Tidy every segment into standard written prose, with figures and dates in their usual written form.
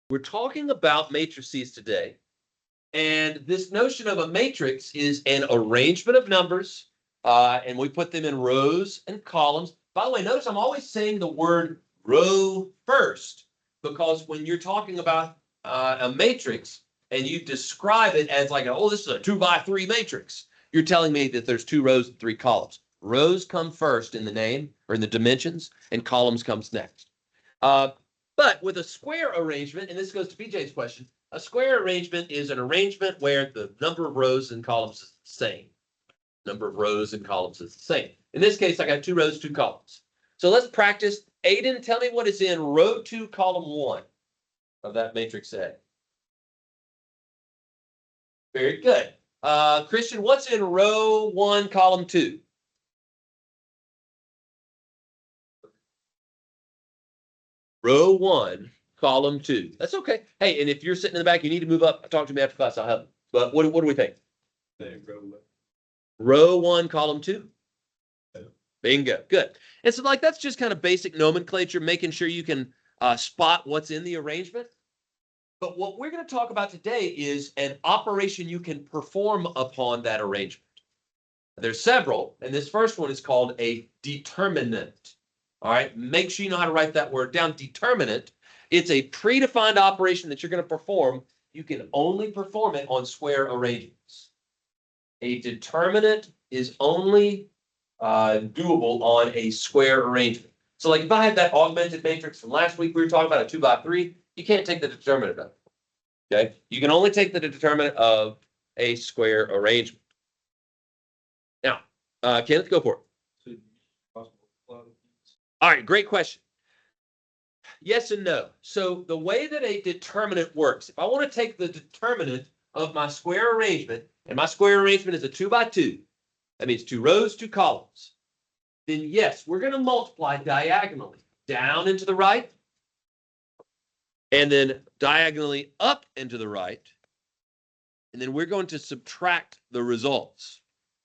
We're talking about matrices today. And this notion of a matrix is an arrangement of numbers, and we put them in rows and columns. By the way, notice I'm always saying the word row first, because when you're talking about a matrix and you describe it as like, oh, this is a 2x3 matrix, you're telling me that there's 2 rows and 3 columns. Rows come first in the name or in the dimensions, and columns comes next. But with a square arrangement, and this goes to BJ's question, a square arrangement is an arrangement where the number of rows and columns is the same. Number of rows and columns is the same. In this case, I got 2 rows, 2 columns. So let's practice. Aiden, tell me what is in row 2, column 1 of that matrix A. Very good. Christian, what's in row 1, column 2? Row 1, column 2. That's okay. Hey, and if you're sitting in the back, you need to move up. Talk to me after class. I'll help you. But what do we think? Row 1, column 2. Bingo. Good. And so, like, that's just kind of basic nomenclature, making sure you can spot what's in the arrangement. But what we're going to talk about today is an operation you can perform upon that arrangement. There's several, and this first one is called a determinant. All right, make sure you know how to write that word down. Determinant. It's a predefined operation that you're going to perform. You can only perform it on square arrangements. A determinant is only doable on a square arrangement. So, like if I had that augmented matrix from last week, we were talking about a 2x3. You can't take the determinant of it. Okay, you can only take the determinant of a square arrangement. Now, Kenneth, go for it. All right, great question. Yes and no. So the way that a determinant works, if I want to take the determinant of my square arrangement, and my square arrangement is a 2x2, that means 2 rows, 2 columns, then yes, we're going to multiply diagonally down and to the right, and then diagonally up and to the right, and then we're going to subtract the results.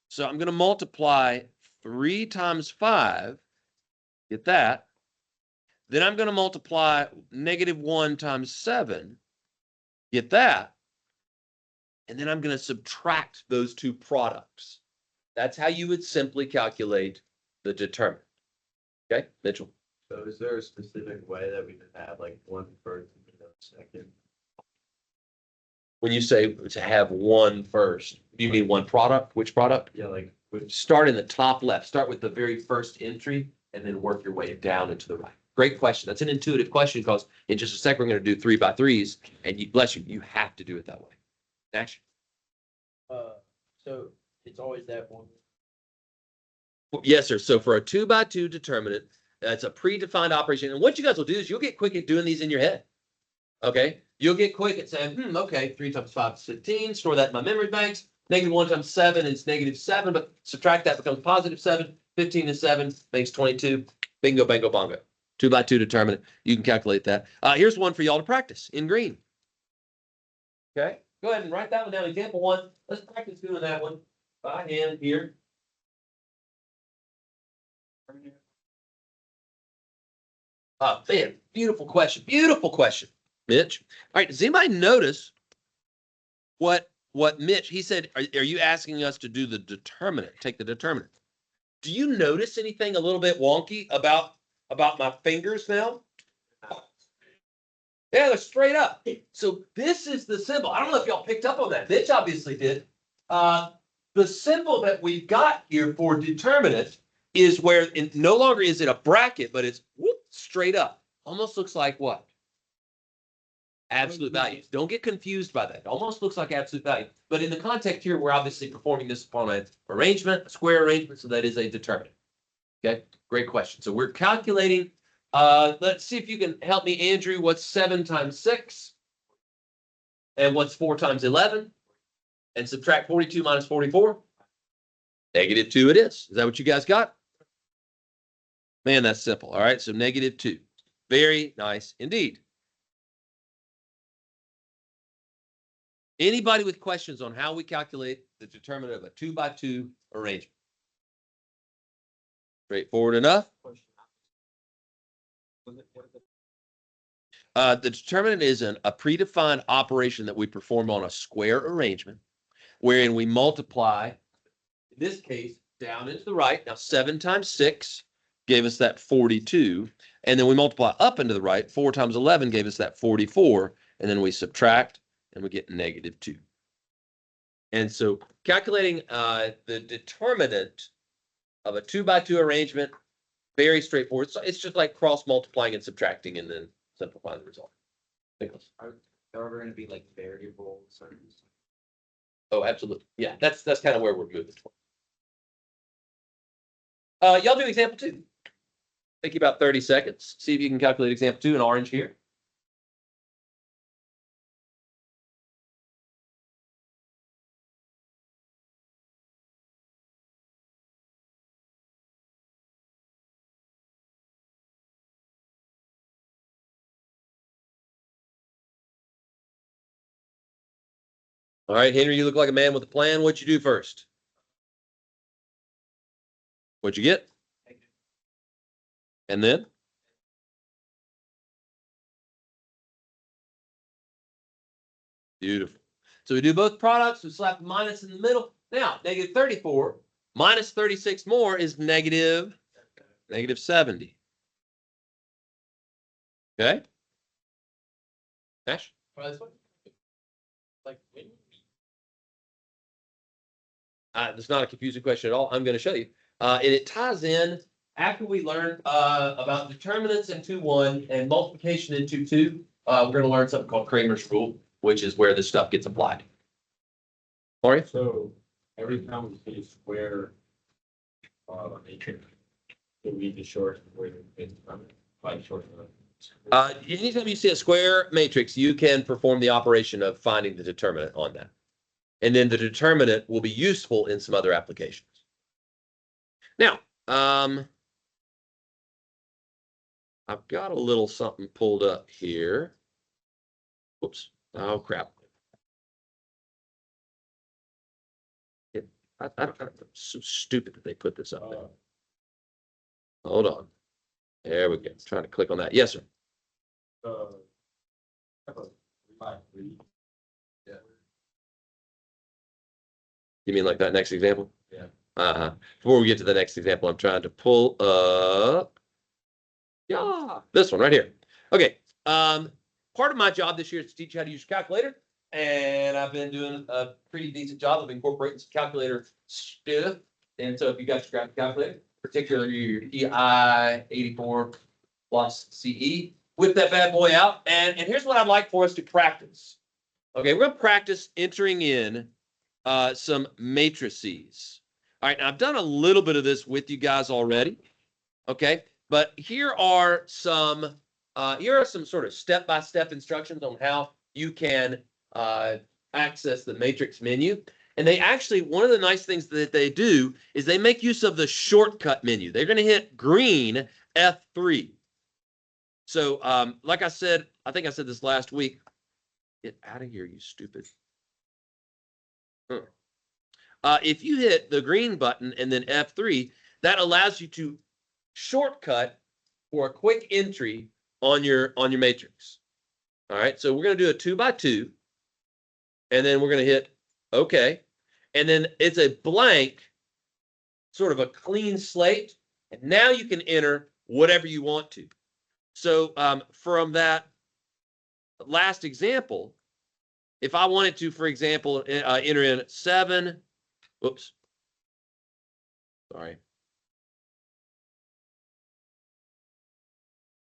So I'm going to multiply 3 times 5, get that. Then I'm going to multiply -1 times 7, get that. And then I'm going to subtract those 2 products. That's how you would simply calculate the determinant. Okay, Mitchell? So is there a specific way that we could have like 1 first and 2nd? When you say to have 1 first, do you mean 1 product? Which product? Yeah, like Start in the top left. Start with the very first entry and then work your way down and to the right. Great question. That's an intuitive question because in just a second we're going to do 3x3s, and bless you, you have to do it that way. Nash? So it's always that one. Yes, sir. So for a 2x2 determinant, that's a predefined operation. And what you guys will do is you'll get quick at doing these in your head. Okay? You'll get quick at saying, okay, 3 times 5 is 15. Store that in my memory banks. -1 times 7 is -7, but subtract that becomes +7. 15 and 7 makes 22. Bingo, bango, bongo. 2x2 determinant. You can calculate that. Here's one for y'all to practice in green. Okay? Go ahead and write that one down. Example 1. Let's practice doing that one by hand here. Man, beautiful question. Beautiful question, Mitch. All right, does anybody notice what Mitch, he said, are you asking us to do the determinant, take the determinant? Do you notice anything a little bit wonky about my fingers now? Yeah, they're straight up. So this is the symbol. I don't know if y'all picked up on that. Mitch obviously did. The symbol that we've got here for determinant is where no longer is it a bracket, but it's straight up. Almost looks like what? Absolute values. Don't get confused by that. It almost looks like absolute value. But in the context here, we're obviously performing this upon an arrangement, a square arrangement, so that is a determinant. Okay, great question. So we're calculating. Let's see if you can help me, Andrew. What's 7 times 6? And what's 4 times 11? And subtract 42 minus 44? -2 it is. Is that what you guys got? Man, that's simple. All right, so -2. Very nice indeed. Anybody with questions on how we calculate the determinant of a 2x2 arrangement? Straightforward enough. The determinant is a predefined operation that we perform on a square arrangement, wherein we multiply, in this case, down into the right. Now, 7 times 6 gave us that 42. And then we multiply up into the right. 4 times 11 gave us that 44. And then we subtract, and we get -2. And so calculating the determinant of a 2-by-2 arrangement, very straightforward. So it's just like cross multiplying and subtracting and then simplifying the result. Nicholas? Are there ever gonna be like variables or? Oh, absolutely. Yeah, that's kind of where we're moving toward. Y'all do example 2. Take you about 30 seconds. See if you can calculate example 2 in orange here. All right, Henry, you look like a man with a plan. What'd you do first? What'd you get? And then? Beautiful. So we do both products. We slap a minus in the middle. Now, -34 minus 36 more is -70. Okay? Ash? Try this one. Like, when? It's not a confusing question at all. I'm going to show you. And it ties in after we learn about determinants in 2.1 and multiplication in 2.2. We're going to learn something called Kramer's rule, which is where this stuff gets applied. Mario? So every time we see a square matrix, do we just shorten where it's by shortening it? Anytime you see a square matrix, you can perform the operation of finding the determinant on that. And then the determinant will be useful in some other applications. Now, I've got a little something pulled up here. Whoops. Oh, crap. I don't know. It's so stupid that they put this up there. Hold on. There we go. I'm trying to click on that. Yes, sir. You mean like that next example? Yeah. Before we get to the next example, I'm trying to pull up. Yeah, this one right here. Okay. Part of my job this year is to teach you how to use your calculator. And I've been doing a pretty decent job of incorporating some calculator stuff. And so if you got your graphic calculator, particularly your TI-84 plus CE, whip that bad boy out. And here's what I'd like for us to practice. Okay, we're going to practice entering in some matrices. All right, now I've done a little bit of this with you guys already. Okay, but here are some sort of step-by-step instructions on how you can access the matrix menu. And they actually, one of the nice things that they do is they make use of the shortcut menu. They're going to hit green F3. So like I said, I think I said this last week. Get out of here, you stupid. If you hit the green button and then F3, that allows you to shortcut for a quick entry on your matrix. All right, so we're going to do a 2x2, and then we're going to hit OK, and then it's a blank, sort of a clean slate, and now you can enter whatever you want to. So from that last example, if I wanted to, for example, enter in 7, whoops, sorry.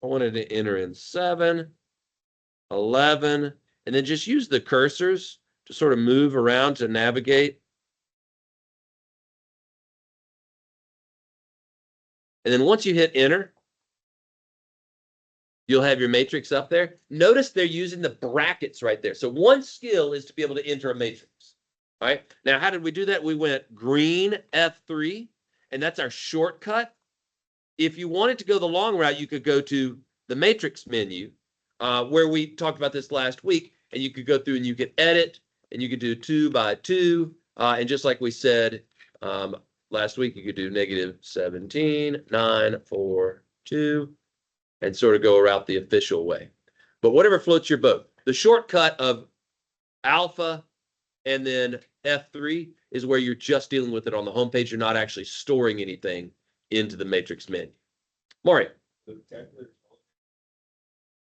I wanted to enter in 7, 11, and then just use the cursors to sort of move around to navigate. And then once you hit enter, you'll have your matrix up there. Notice they're using the brackets right there. So one skill is to be able to enter a matrix. All right. Now, how did we do that? We went green F3, and that's our shortcut. If you wanted to go the long route, you could go to the matrix menu, where we talked about this last week, and you could go through and you could edit, and you could do 2x2. And just like we said last week, you could do -17, 9, 4, 2, and sort of go around the official way. but whatever floats your boat. The shortcut of alpha and then F3 is where you're just dealing with it on the home page. You're not actually storing anything into the matrix menu. Mario,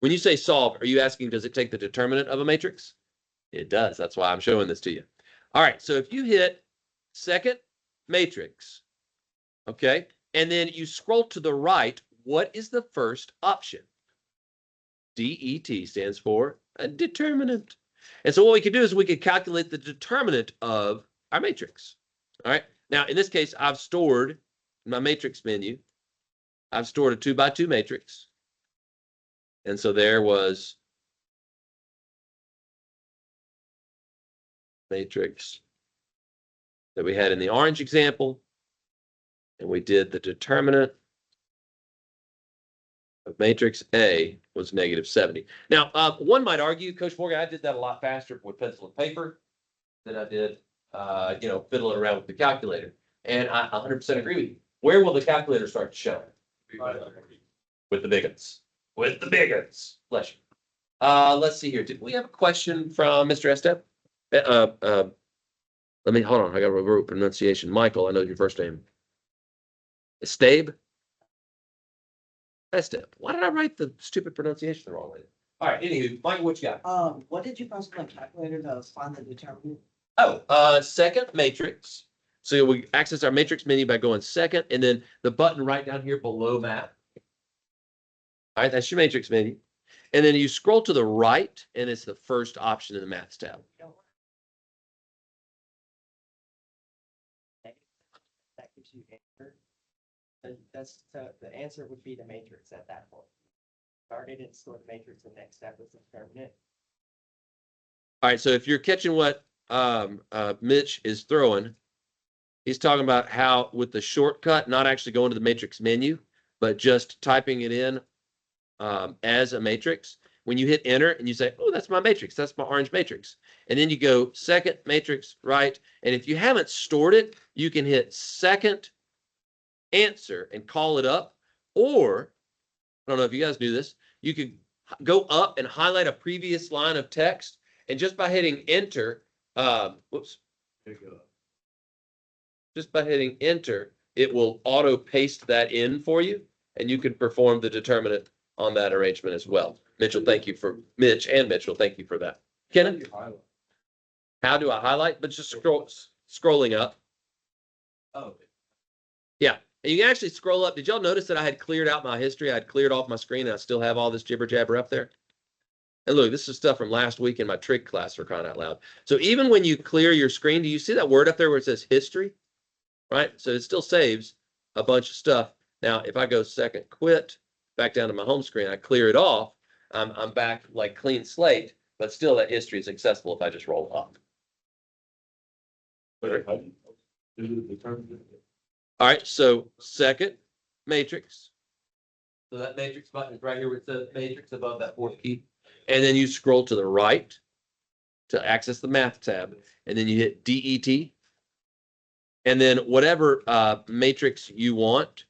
when you say solve, are you asking, does it take the determinant of a matrix? It does. That's why I'm showing this to you. All right. So if you hit second matrix, okay, and then you scroll to the right, what is the first option? DET stands for a determinant. And so what we could do is we could calculate the determinant of our matrix. All right. Now, in this case, I've stored in my matrix menu, I've stored a 2x2 matrix. And so there was matrix that we had in the orange example. And we did the determinant of matrix A was -70. Now, one might argue, Coach Morgan, I did that a lot faster with pencil and paper than I did, fiddling around with the calculator. And I 100% agree with you. Where will the calculator start to show? With the big ones. With the big ones. Bless you. Let's see here. Did we have a question from Mr. Estep? Let me, hold on. I got a root pronunciation. Michael, I know your first name. Estabe? Estep. Why did I write the stupid pronunciation the wrong way? All right, anywho, Michael, what you got? What did you press on the calculator to find the determinant? Oh, second matrix. So we access our matrix menu by going second, and then the button right down here below map. All right, that's your matrix menu. And then you scroll to the right, and it's the first option in the maths tab. That gives you answer. And that's, the answer would be the matrix at that point. Started and stored the matrix, the next step was the determinant. All right, so if you're catching what Mitch is throwing, he's talking about how with the shortcut, not actually going to the matrix menu, but just typing it in as a matrix. When you hit enter and you say, oh, that's my matrix, that's my orange matrix. And then you go second matrix, right? And if you haven't stored it, you can hit second answer and call it up. Or, I don't know if you guys knew this, you could go up and highlight a previous line of text. And just by hitting enter, whoops. There you go. Just by hitting enter, it will auto paste that in for you, and you can perform the determinant on that arrangement as well. Mitchell, thank you for Mitch and Mitchell. Thank you for that. Ken, how do I highlight? But just scrolling up. Oh, Yeah, and you can actually scroll up. Did y'all notice that I had cleared out my history? I had cleared off my screen, and I still have all this jibber jabber up there. And look, this is stuff from last week in my trig class, for crying out loud. So even when you clear your screen, do you see that word up there where it says history? Right? So it still saves a bunch of stuff. Now, if I go second quit, back down to my home screen, I clear it off, I'm back like clean slate, but still that history is accessible if I just roll up. But how do you do the determinant? All right, so second matrix. So that matrix button is right here where it says matrix above that fourth key. And then you scroll to the right to access the math tab. And then you hit DET. And then whatever matrix you want.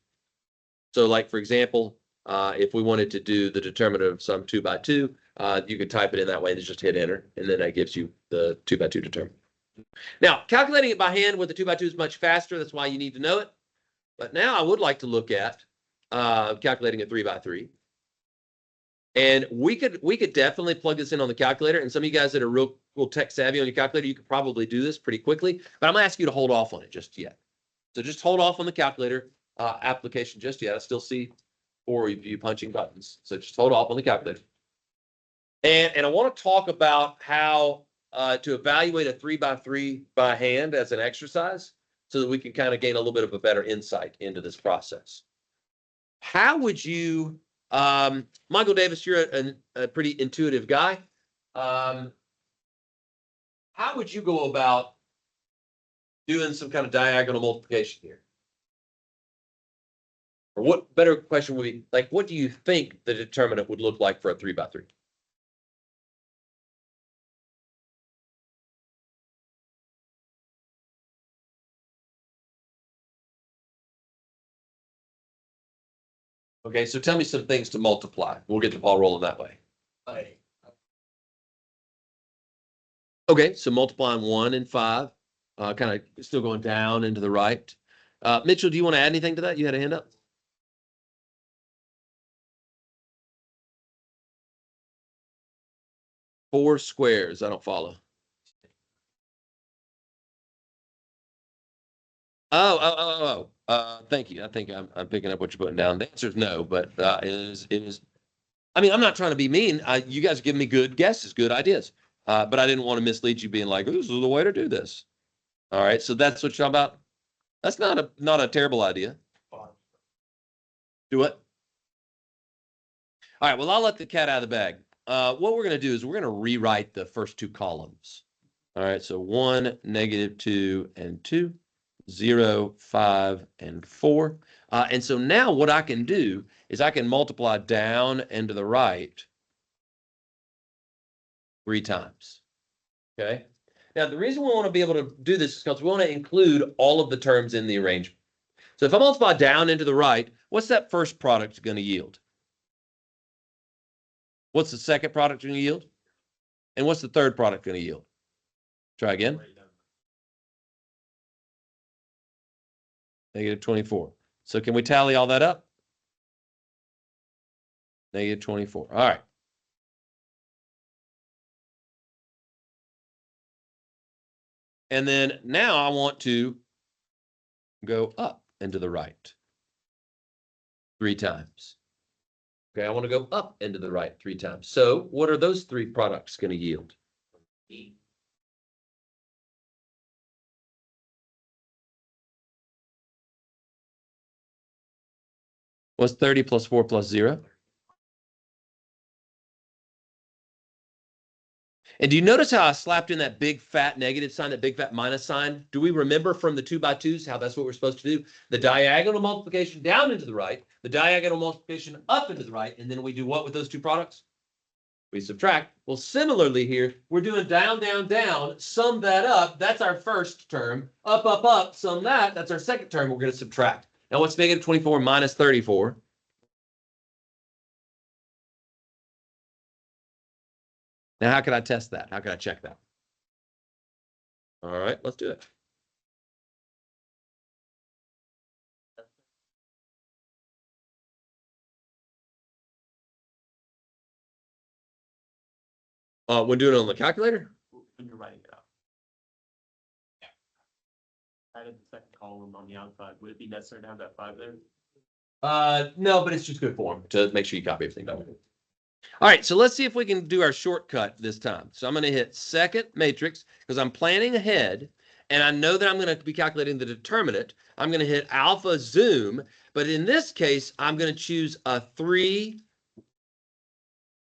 So like, for example, if we wanted to do the determinant of some 2x2, you could type it in that way and just hit enter. And then that gives you the 2x2 determinant. Now, calculating it by hand with the 2x2 is much faster. That's why you need to know it. But now I would like to look at calculating a 3x3. And we could definitely plug this in on the calculator. And some of you guys that are real tech savvy on your calculator, you could probably do this pretty quickly. But I'm gonna ask you to hold off on it just yet. So just hold off on the calculator application just yet. I still see 4 of you punching buttons. So just hold off on the calculator. And I want to talk about how to evaluate a 3x3 by hand as an exercise so that we can kind of gain a little bit of a better insight into this process. How would you, Michael Davis, you're a pretty intuitive guy. How would you go about doing some kind of diagonal multiplication here? Or what better question would be, like, what do you think the determinant would look like for a 3x3? Okay, so tell me some things to multiply. We'll get the ball rolling that way. Okay, so multiplying 1 and 5, kind of still going down and to the right. Mitchell, do you want to add anything to that? You had a hand up? Four squares. I don't follow. Thank you. I think I'm picking up what you're putting down. The answer is no, but it is. I mean, I'm not trying to be mean. You guys give me good guesses, good ideas, but I didn't want to mislead you, being like, "This is the way to do this." All right, so that's what you're talking about. That's not a terrible idea. Do it. All right. Well, I'll let the cat out of the bag. What we're going to do is we're going to rewrite the first two columns. All right. So 1, -2, and 2, 0, 5, and 4. And so now what I can do is I can multiply down and to the right 3 times. Okay. Now, the reason we want to be able to do this is because we want to include all of the terms in the arrangement. So if I multiply down and to the right, what's that first product going to yield? What's the second product going to yield? And what's the third product going to yield? Try again. -24. So can we tally all that up? -24. All right. And then now I want to go up and to the right 3 times. Okay, I want to go up and to the right 3 times. So what are those 3 products going to yield? What's 30 plus 4 plus 0? And do you notice how I slapped in that big fat negative sign, that big fat minus sign? Do we remember from the 2x2s how that's what we're supposed to do? The diagonal multiplication down into the right, the diagonal multiplication up into the right, and then we do what with those 2 products? We subtract. Well, similarly here, we're doing down, down, down, sum that up. That's our first term. Up, up, up, sum that. That's our second term. We're going to subtract. Now, what's -24 minus 34? Now, how can I test that? How can I check that? All right, let's do it. When doing it on the calculator? When you're writing it out. Added the second column on the outside. Would it be necessary to have that 5 there? No, but it's just good form to make sure you copy everything down. All right, so let's see if we can do our shortcut this time. So I'm going to hit second matrix because I'm planning ahead, and I know that I'm going to be calculating the determinant. I'm going to hit alpha zoom, but in this case, I'm going to choose a 3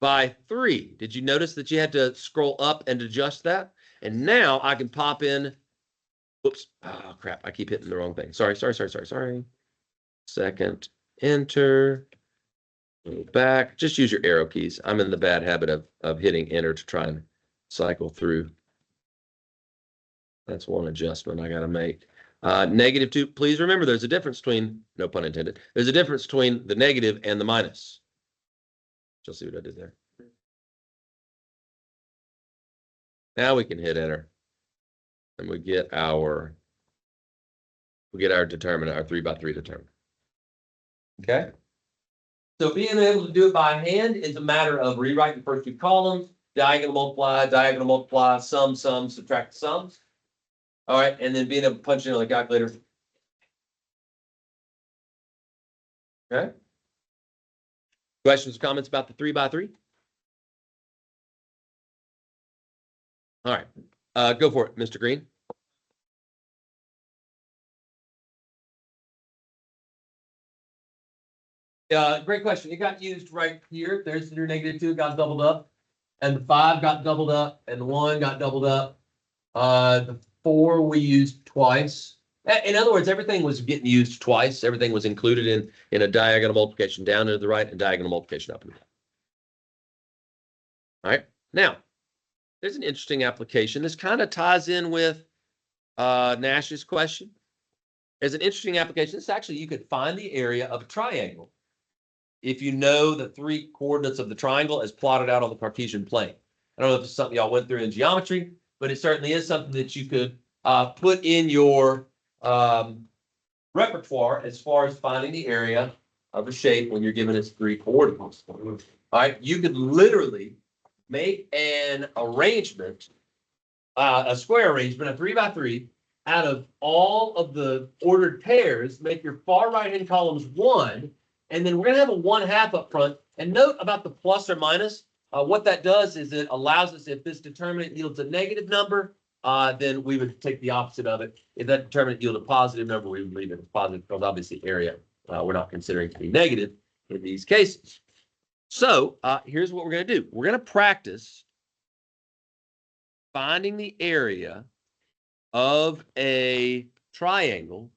by 3. Did you notice that you had to scroll up and adjust that? And now I can pop in. Whoops. Oh, crap. I keep hitting the wrong thing. Sorry. Second, enter. Go back. Just use your arrow keys. I'm in the bad habit of hitting enter to try and cycle through. That's one adjustment I got to make. -2. Please remember there's a difference between, no pun intended, there's a difference between the negative and the minus. You'll see what I did there. Now we can hit enter. And we get our determinant, our 3 by 3 determinant. Okay. So being able to do it by hand is a matter of rewriting the first 2 columns, diagonal multiply, sum, subtract sums. All right, and then being able to punch it in on the calculator. Okay. Questions or comments about the 3 by 3? All right, go for it, Mr. Green. Great question. It got used right here. There's your -2 got doubled up, and the 5 got doubled up, and the 1 got doubled up. The 4 we used twice. In other words, everything was getting used twice. Everything was included in a diagonal multiplication down to the right and diagonal multiplication up and down. All right. Now, there's an interesting application. This kind of ties in with Nash's question. There's an interesting application. This actually, you could find the area of a triangle. if you know the 3 coordinates of the triangle as plotted out on the Cartesian plane. I don't know if it's something y'all went through in geometry, but it certainly is something that you could put in your repertoire as far as finding the area of a shape when you're given its 3 coordinates. All right, you could literally make an arrangement, a square arrangement, a 3 by 3, out of all of the ordered pairs, make your far right-hand columns 1, and then we're going to have a 1/2 up front. And note about the plus or minus. What that does is it allows us, if this determinant yields a negative number, then we would take the opposite of it. If that determinant yields a positive number, we would leave it as positive because obviously area we're not considering to be negative in these cases. So here's what we're going to do. We're going to practice finding the area of a triangle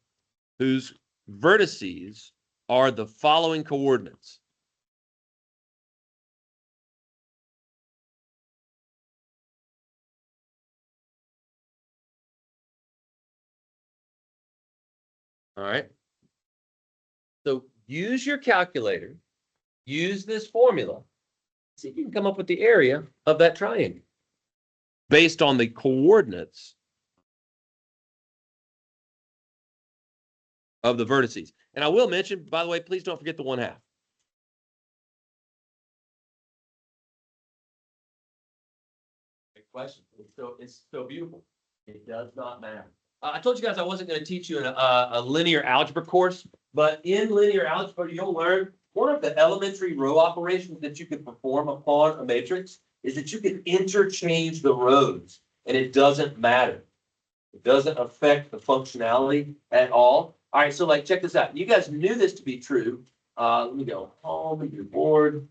whose vertices are the following coordinates. All right. So use your calculator, use this formula, see if you can come up with the area of that triangle based on the coordinates of the vertices. And I will mention, by the way, please don't forget the 1/2. Great question. It's so beautiful. It does not matter. I told you guys I wasn't going to teach you a linear algebra course, but in linear algebra, you'll learn one of the elementary row operations that you can perform upon a matrix is that you can interchange the rows, and it doesn't matter. It doesn't affect the functionality at all. All right, so like, check this out. You guys knew this to be true. Let me go home and your board.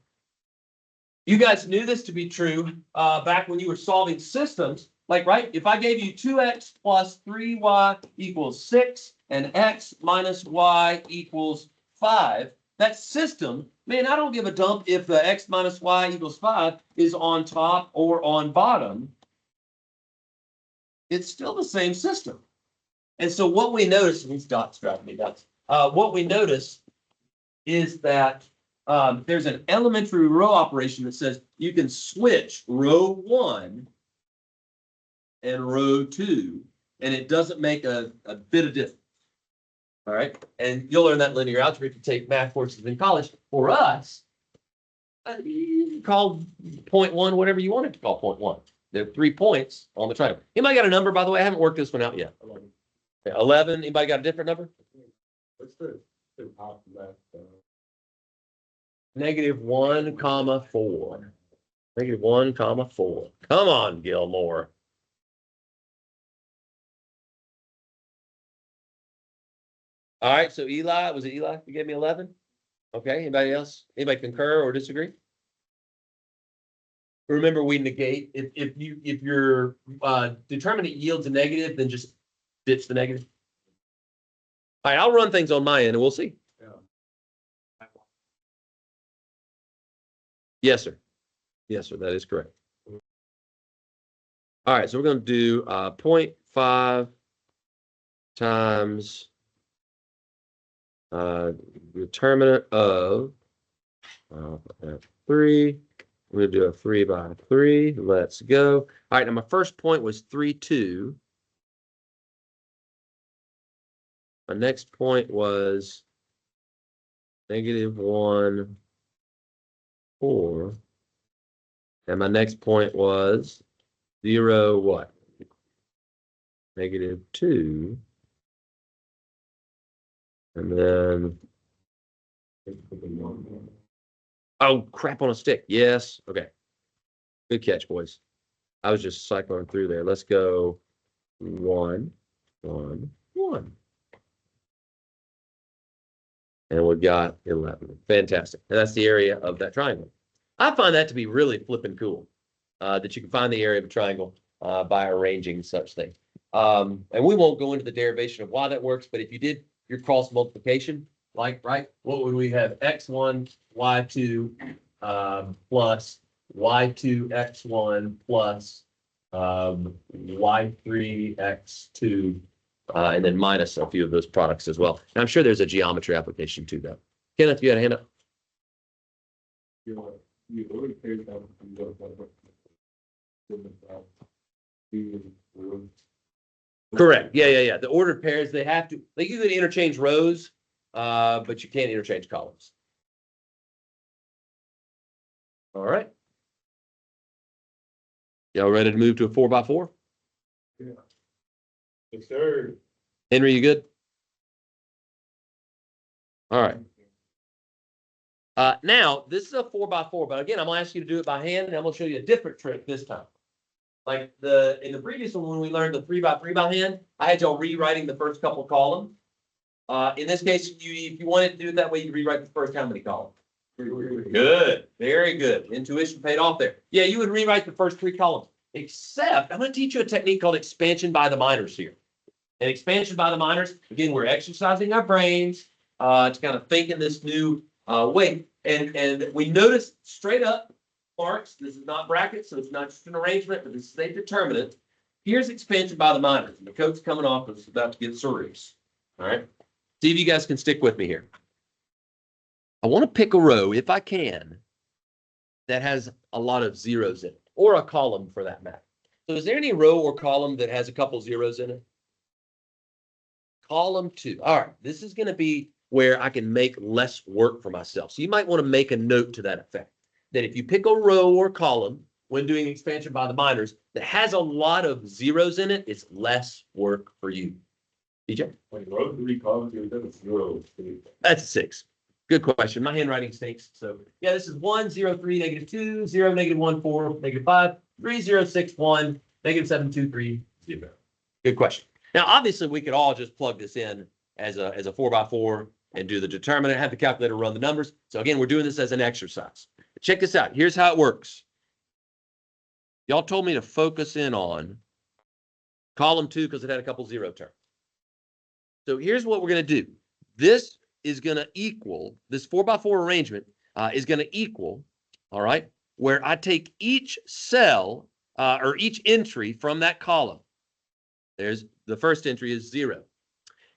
You guys knew this to be true back when you were solving systems. Like, right, if I gave you 2x plus 3y equals 6 and x minus y equals 5, that system, man, I don't give a dump if the x minus y equals 5 is on top or on bottom. It's still the same system. And so what we notice, and these dots drive me nuts, what we notice is that there's an elementary row operation that says you can switch row 1 and row 2, and it doesn't make a bit of difference. All right. And you'll learn that in linear algebra if you take math courses in college. For us, you can call point 1 whatever you wanted to call point 1. There are 3 points on the triangle. Anybody got a number, by the way? I haven't worked this one out yet. 11. Anybody got a different number? What's the top left? -1, 4. -1, 4. Come on, Gilmore. All right, so Eli, was it Eli? You gave me 11? Okay, anybody else? Anybody concur or disagree? Remember, we negate, if your determinant yields a negative, then just ditch the negative. All right, I'll run things on my end and we'll see. Yeah. Yes, sir. Yes, sir, that is correct. All right, so we're going to do 0.5 times determinant of 3. We're going to do a 3 by 3. Let's go. All right, now my first point was 3, 2. My next point was -1, 4. And my next point was 0, what? -2. And then, oh, crap on a stick. Yes. Okay. Good catch, boys. I was just cycling through there. Let's go 1, 1, 1. And we got 11. Fantastic. And that's the area of that triangle. I find that to be really flipping cool, that you can find the area of a triangle by arranging such things. And we won't go into the derivation of why that works, but if you did your cross multiplication, like, right, what would we have? X1, Y2 plus Y2, X1 plus Y3, X2, and then minus a few of those products as well. And I'm sure there's a geometry application too, though. Kenneth, you had a hand up? You already paid them. Correct. Yeah. The ordered pairs, they have to, they can interchange rows, but you can't interchange columns. All right. Y'all ready to move to a 4x4? Yes, sir. Henry, you good? All right. Now this is a 4x4, but again, I'm gonna ask you to do it by hand, and I'm gonna show you a different trick this time. Like in the previous one, when we learned the 3x3 by hand, I had y'all rewriting the first couple columns. In this case, if you wanted to do it that way, you rewrite the first how many columns? Good, very good. Intuition paid off there. Yeah, you would rewrite the first 3 columns, except I'm going to teach you a technique called expansion by the minors here. And expansion by the minors, again, we're exercising our brains to kind of think in this new way. And we notice straight up marks. This is not brackets, so it's not just an arrangement, but this is a determinant. Here's expansion by the minors. And the coat's coming off, and it's about to get serious. All right. See if you guys can stick with me here. I want to pick a row, if I can, that has a lot of zeros in it, or a column for that matter. So is there any row or column that has a couple zeros in it? Column 2. All right, this is going to be where I can make less work for myself. So you might want to make a note to that effect, that if you pick a row or column when doing expansion by the minors that has a lot of zeros in it, it's less work for you. DJ? Like row 3 columns, that's 0. That's a 6. Good question. My handwriting stinks. So yeah, this is 1, 0, 3, -2, 0, -1, 4, -5, 3, 0, 6, 1, -7, 2, 3, 0. Good question. Now, obviously, we could all just plug this in as a 4x4 and do the determinant, have the calculator run the numbers. So again, we're doing this as an exercise. Check this out. Here's how it works. Y'all told me to focus in on column 2 because it had a couple 0 terms. So here's what we're going to do. This is going to equal, this 4x4 arrangement is going to equal, all right, where I take each cell or each entry from that column. There's the first entry is 0.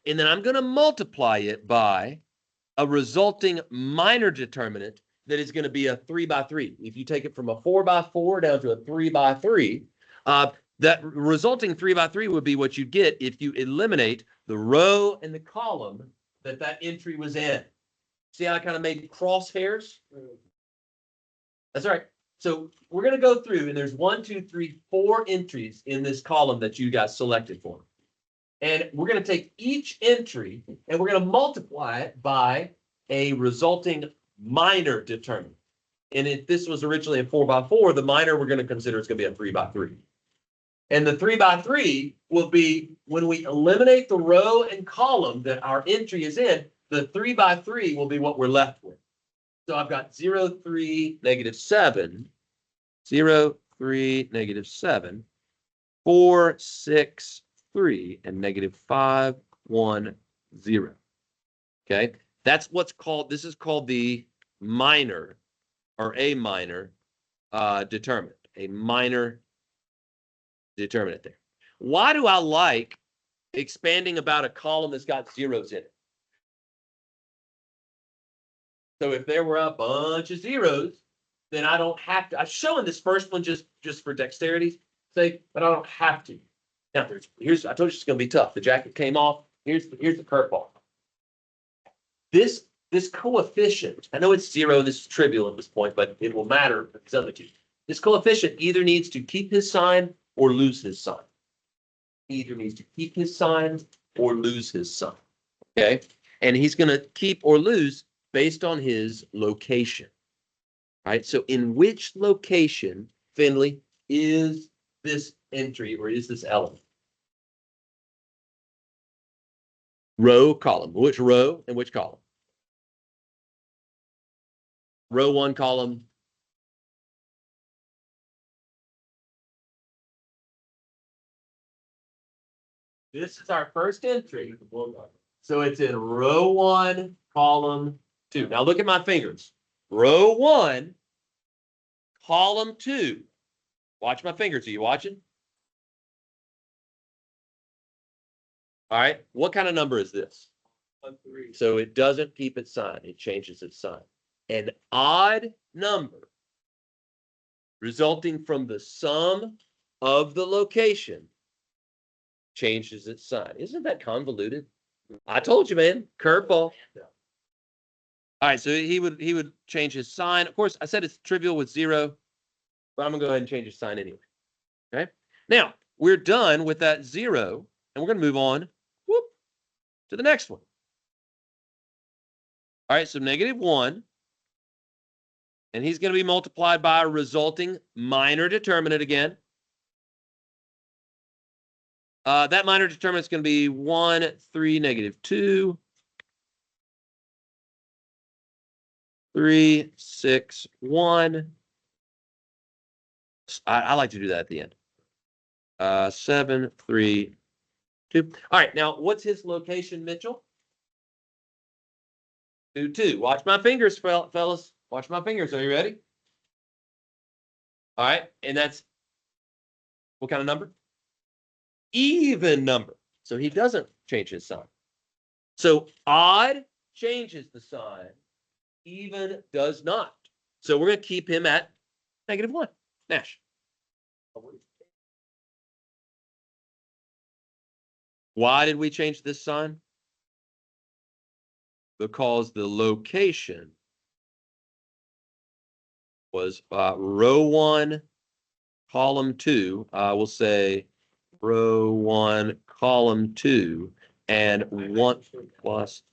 And then I'm going to multiply it by a resulting minor determinant that is going to be a 3x3. If you take it from a 4x4 down to a 3x3, that resulting 3x3 would be what you get if you eliminate the row and the column that entry was in. See how I kind of made crosshairs? That's right. So we're going to go through, and there's 1, 2, 3, 4 entries in this column that you guys selected for. And we're going to take each entry and we're going to multiply it by a resulting minor determinant. And if this was originally a 4x4, the minor we're going to consider is going to be a 3x3. And the 3x3 will be when we eliminate the row and column that our entry is in, the 3x3 will be what we're left with. So I've got 0, 3, -7, 0, 3, -7, 4, 6, 3, and -5, 1, 0. Okay, that's what's called, this is called the minor or a minor determinant, a minor determinant there. Why do I like expanding about a column that's got zeros in it? So if there were a bunch of zeros, then I don't have to. I'm showing this first one just for dexterity's sake, but I don't have to. Now, here's, I told you it's going to be tough. The jacket came off. Here's the curveball. This coefficient, I know it's 0, this is trivial at this point, but it will matter for these other two. This coefficient either needs to keep his sign or lose his sign. Either needs to keep his sign or lose his sign. Okay? And he's going to keep or lose based on his location. All right? So in which location, Finley, is this entry or is this element? Row, column. Which row and which column? Row 1, column. This is our first entry. So it's in row 1, column 2. Now look at my fingers. Row 1, column 2. Watch my fingers. Are you watching? All right. What kind of number is this? 1, 3. So it doesn't keep its sign. It changes its sign. an odd number resulting from the sum of the location changes its sign. Isn't that convoluted? I told you, man, curveball. All right, so he would change his sign. Of course, I said it's trivial with 0, but I'm gonna go ahead and change his sign anyway. Okay. Now we're done with that 0, and we're gonna move on to the next one. All right, so -1, and he's gonna be multiplied by a resulting minor determinant again. That minor determinant is going to be 1, 3, -2, 3, 6, 1. I like to do that at the end. 7, 3, 2. All right, now what's his location, Mitchell? 2, 2. Watch my fingers, fellas. Watch my fingers. Are you ready? All right, and that's what kind of number? Even number. So he doesn't change his sign. So odd changes the sign, even does not. So we're going to keep him at -1. Nash. Why did we change this sign? Because the location was row 1, column 2. We'll say row 1, column 2, and 1 plus.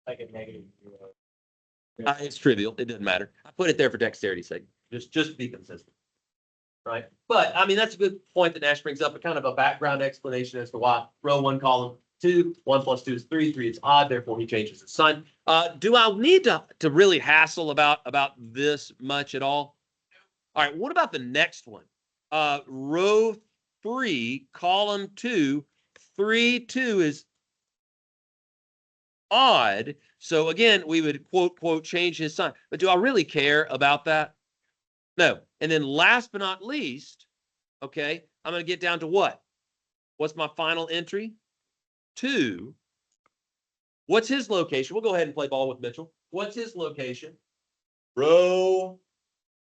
Like a -0. It's trivial. It doesn't matter. I put it there for dexterity's sake. Just to be consistent. Right. But I mean, that's a good point that Nash brings up, a kind of a background explanation as to why row 1, column 2, 1 plus 2 is 3, 3 is odd, therefore he changes his sign. Do I need to really hassle about this much at all? All right, what about the next one? Row 3, column 2, 3, 2 is odd. So again, we would quote change his sign. But do I really care about that? No. And then last but not least, okay, I'm going to get down to what? What's my final entry? 2. What's his location? We'll go ahead and play ball with Mitchell. What's his location? Row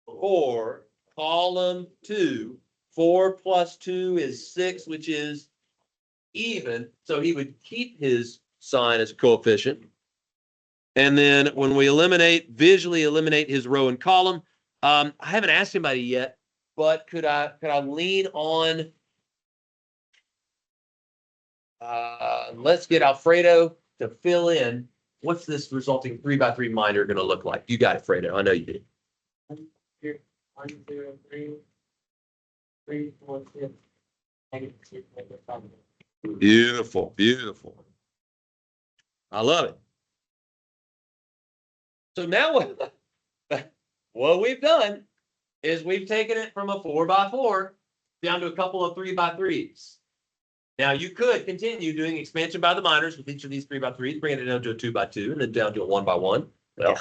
4, column 2. 4 plus 2 is 6, which is even. So he would keep his sign as a coefficient. And then when we visually eliminate his row and column, I haven't asked anybody yet, but could I lean on, let's get Alfredo to fill in. What's this resulting 3x3 minor going to look like? You got it, Fredo. I know you did. 1, 0, 3, 3, 4, 6, -2, Beautiful, beautiful. I love it. So now what we've done is we've taken it from a 4x4 down to a couple of 3x3s. Now you could continue doing expansion by the minors with each of these 3x3s, bringing it down to a 2x2 and then down to a 1x1. Well,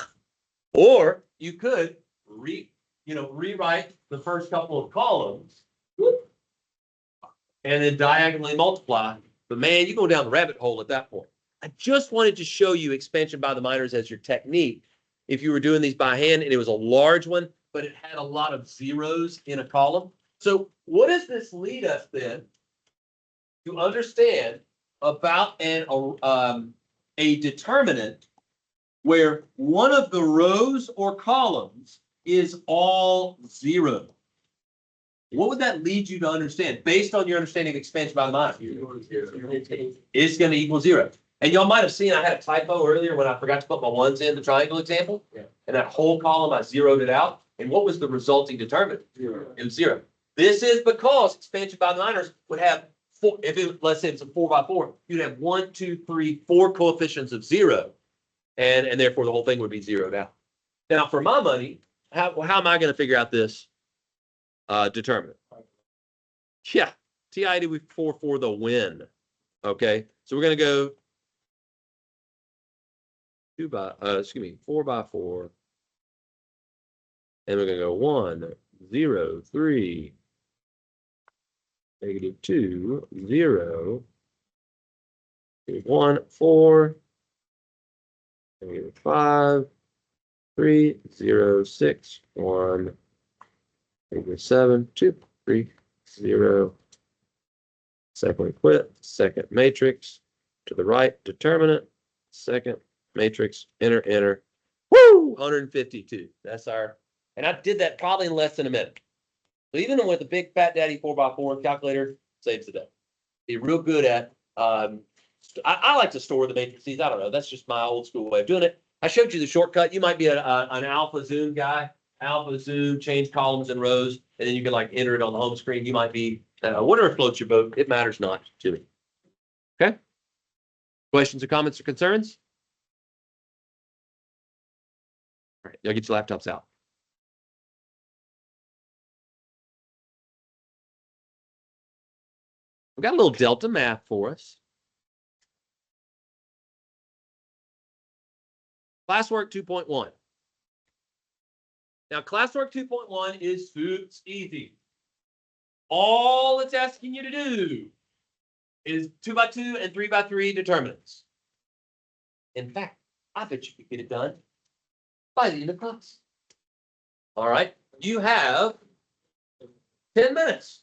or you could rewrite the first couple of columns and then diagonally multiply. But man, you go down the rabbit hole at that point. I just wanted to show you expansion by the minors as your technique. If you were doing these by hand and it was a large one, but it had a lot of zeros in a column. So what does this lead us then to understand about a determinant where one of the rows or columns is all 0? What would that lead you to understand based on your understanding of expansion by the minors? It's going to equal 0. And y'all might have seen I had a typo earlier when I forgot to put my 1s in the triangle example. Yeah. And that whole column, I zeroed it out. And what was the resulting determinant? 0. It was 0. This is because expansion by the minors would have let's say it's a 4x4, you'd have 1, 2, 3, 4 coefficients of 0. And therefore the whole thing would be zeroed out. Now for my money, how am I going to figure out this determinant? Yeah, TI-84 for the win. Okay, so we're going to go 4x4, and we're going to go 1, 0, 3, -2, 0, 1, 4, -5, 3, 0, 6, 1, 7, 2, 3, 0. Second quit, second matrix, to the right, determinant, second matrix, enter, enter. Woo! 152. That's our, and I did that probably in less than a minute. So even with the big fat daddy 4x4 calculator, saves the day. Be real good at, I like to store the matrices. I don't know. That's just my old school way of doing it. I showed you the shortcut. You might be an alpha zoom guy, alpha zoom, change columns and rows, and then you can like enter it on the home screen. You might be, whatever floats your boat. It matters not to me. Okay. Questions or comments or concerns? All right. Y'all get your laptops out. We've got a little delta math for us. Classwork 2.1. Now, classwork 2.1 is super easy. All it's asking you to do is 2x2 and 3x3 determinants. In fact, I bet you could get it done by the end of class. All right. You have 10 minutes.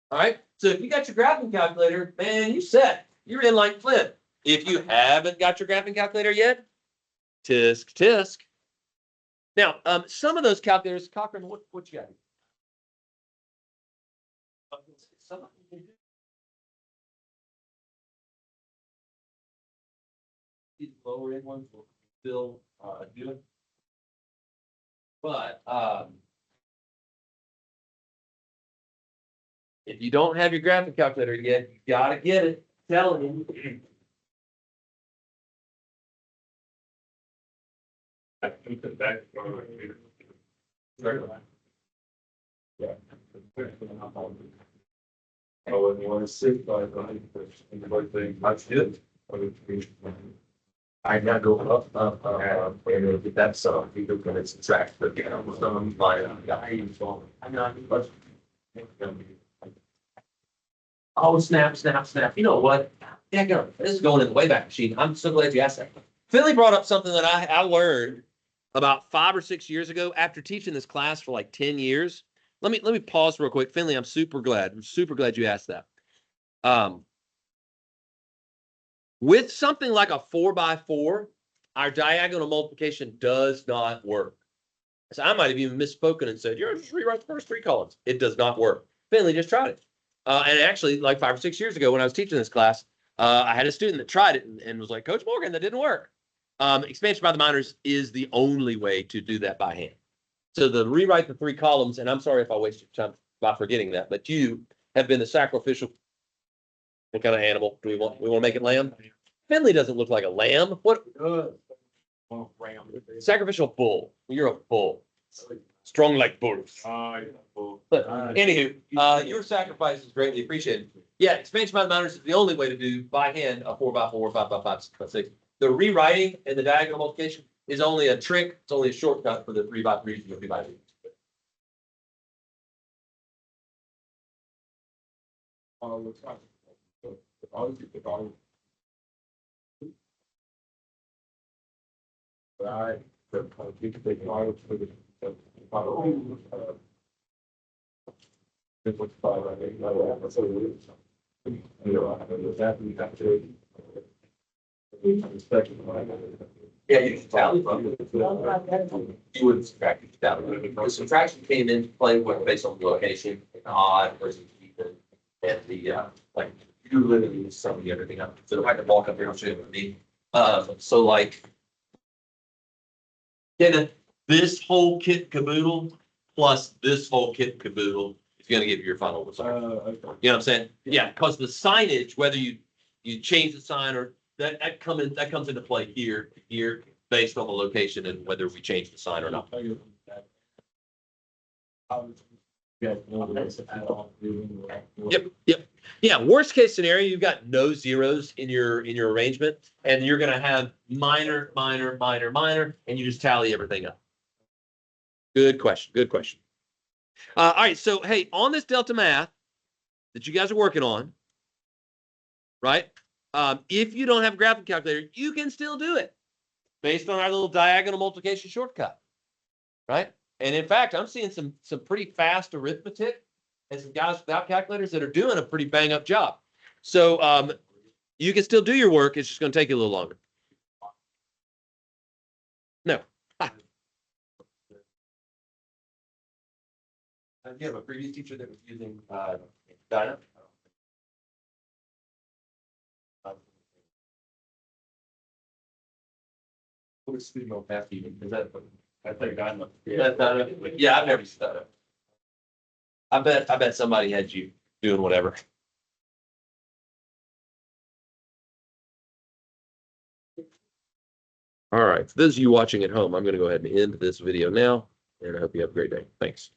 All right. So if you got your graphing calculator, man, you set. You're in like Flint. If you haven't got your graphing calculator yet, tisk, tisk. Now, some of those calculators, Cochran, what you got? Some of them can do. These lower end ones will still do it. But if you don't have your graphic calculator yet, you gotta get it. Telling you. I think that back. Yeah. Oh, and you want to sit by the thing, that's it. I gotta go up, and get that stuff, you're gonna subtract the, some, I'm not. Oh, snap, snap, snap. You know what? Yeah, go. This is going in the Wayback Machine. I'm so glad you asked that. Finley brought up something that I learned about 5 or 6 years ago after teaching this class for like 10 years. Let me pause real quick. Finley, I'm super glad you asked that. With something like a 4x4, our diagonal multiplication does not work. So I might have even misspoken and said, you're just rewrite the first 3 columns. It does not work. Finley just tried it. And actually, like 5 or 6 years ago when I was teaching this class, I had a student that tried it and was like, Coach Morgan, that didn't work. Expansion by the minors is the only way to do that by hand. So the rewrite the 3 columns, and I'm sorry if I wasted your time by forgetting that, but you have been the sacrificial. What kind of animal do we want? We want to make it lamb? Finley doesn't look like a lamb. What? Sacrificial bull. You're a bull. Strong like bulls. But anywho, your sacrifice is greatly appreciated. Yeah, expansion by the minors is the only way to do by hand a 4x4, 5x5, 6x6. The rewriting and the diagonal multiplication is only a trick. It's only a shortcut for the 3x3s and the 3x2s. Right. Yeah, you can tally from it. You wouldn't subtract it tally. The subtraction came into play based on the location, odd versus even, and the like you literally summing everything up. So if I could walk up here and show you what I mean. So like this whole kit caboodle plus this whole kit caboodle is going to give you your final result. You know what I'm saying? Yeah, because the signage, whether you change the sign or that comes into play here based on the location and whether we change the sign or not. Yep. Yeah, worst case scenario, you've got no zeros in your arrangement, and you're gonna have minor, and you just tally everything up. Good question. All right, so hey, on this delta math that you guys are working on, right? If you don't have a graphing calculator, you can still do it. based on our little diagonal multiplication shortcut, right? And in fact, I'm seeing some pretty fast arithmetic and some guys without calculators that are doing a pretty bang up job. So you can still do your work. It's just going to take you a little longer. No. Do you have a previous teacher that was using Dyna? What is Studio Path even? Is that? I think I'm. Yeah, I've never used that. I bet somebody had you doing whatever. All right, for those of you watching at home, I'm going to go ahead and end this video now, and I hope you have a great day. Thanks.